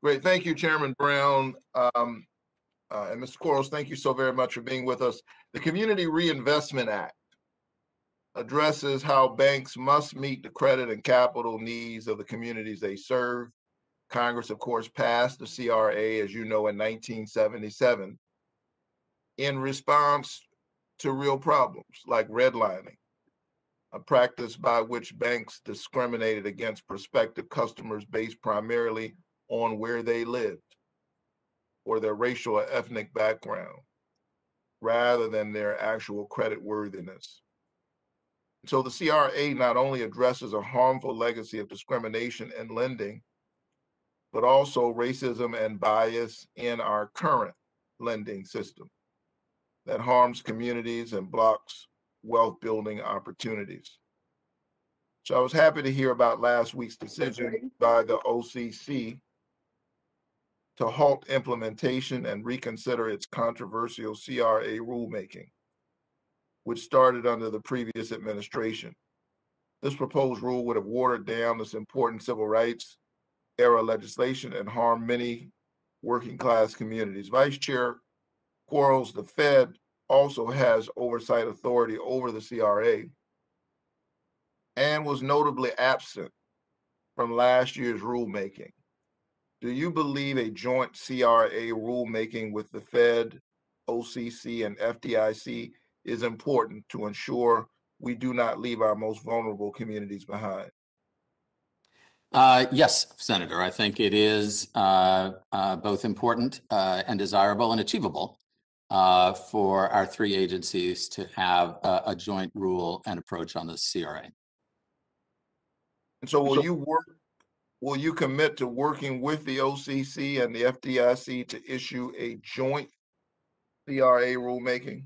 Great. Thank you, Chairman Brown. And Mr. Quarles, thank you so very much for being with us. The Community Reinvestment Act addresses how banks must meet the credit and capital needs of the communities they serve. Congress, of course, passed the CRA, as you know, in 1977 in response to real problems like redlining, a practice by which banks discriminated against prospective customers based primarily on where they lived or their racial or ethnic background, rather than their actual credit worthiness. So the CRA not only addresses a harmful legacy of discrimination in lending, but also racism and bias in our current lending system that harms communities and blocks wealth building opportunities. So I was happy to hear about last week's decision by the OCC to halt implementation and reconsider its controversial CRA rulemaking, which started under the previous administration. This proposed rule would have watered down this important civil rights era legislation and harmed many working class communities. Vice Chair Quarles, the Fed also has oversight authority over the CRA and was notably absent from last year's rulemaking. Do you believe a joint CRA rulemaking with the Fed, OCC, and FDIC is important to ensure we do not leave our most vulnerable communities behind? Yes, Senator. I think it is both important and desirable and achievable for our three agencies to have a joint rule and approach on the CRA. And so will you commit to working with the OCC and the FDIC to issue a joint CRA rulemaking?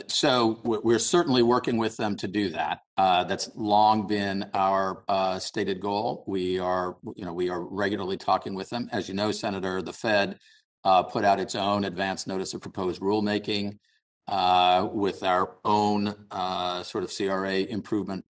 So we're certainly working with them to do that. That's long been our stated goal. We are regularly talking with them. As you know, Senator, the Fed put out its own advance notice of proposed rulemaking with our own sort of CRA improvement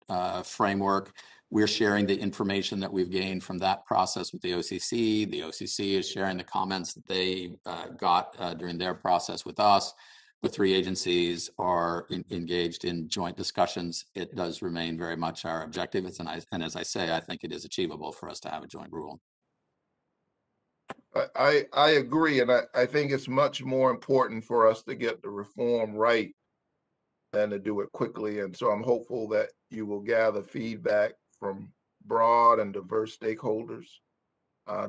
framework. We're sharing the information that we've gained from that process with the OCC. The OCC is sharing the comments that they got during their process with us. The three agencies are engaged in joint discussions. It does remain very much our objective. And as I say, I think it is achievable for us to have a joint rule. I agree, and I think it's much more important for us to get the reform right than to do it quickly. And so I'm hopeful that you will gather feedback from broad and diverse stakeholders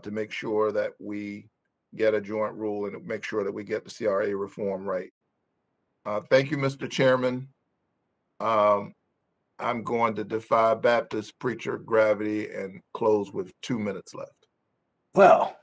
to make sure that we get a joint rule and make sure that we get the CRA reform right. Thank you, Mr. Chairman. I'm going to defy Baptist preacher gravity and close with 2 minutes left. Well,